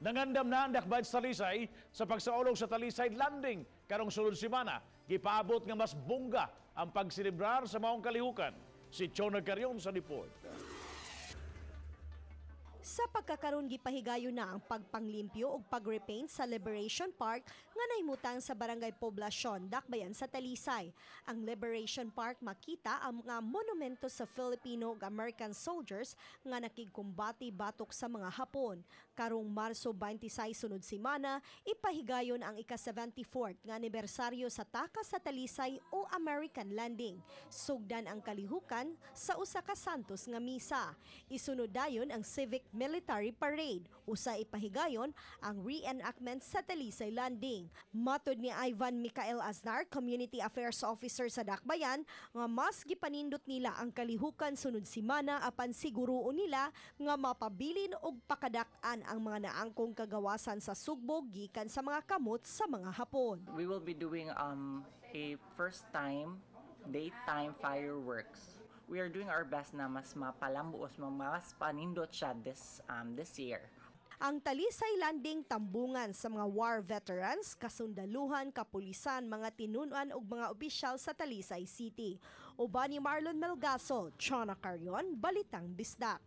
Nangandam na ang dakbayd sa Talisay sa pagsaulog sa Talisay Landing karong sulod semana. Gipaabot nga mas bongga ang pagsilibrar sa maong kalihukan. Si Chona Carrion sa report. Sa pagkakaroon gipahigayon na ang pagpanglimpyo o pagrepaint sa Liberation Park nga naimutang sa Barangay Poblasyon, Dakbayan sa Talisay. Ang Liberation Park makita ang mga monumento sa Filipino ug American soldiers nga nakigkumbati batok sa mga Hapon. Karong Marso 26 sunod semana, ipahigayon ang ika-74th nga anibersaryo sa Takas sa Talisay o American Landing. Sugdan ang kalihukan sa usa ka santos nga misa. Isunod dayon ang civic military parade. Usa ipahigayon ang reenactment sa Talisay Landing. Matod ni Ivan Michael Aznar, Community Affairs Officer sa Dakbayan, nga mas gipanindot nila ang kalihukan sunod semana apan siguruon nila nga mapabilin og pakadak-an ang mga naangkong kagawasan sa sugbog gikan sa mga kamot sa mga Hapon. We will be doing a first time daytime fireworks. We are doing our best na mas mapalambuos, mas panindot siya this year. Ang Talisay Landing tambungan sa mga war veterans, kasundaluhan, kapulisan, mga tinunan ug mga opisyal sa Talisay City. Uban ni Marlon Melgaso, Chona Carrion, Balitang Bisdak.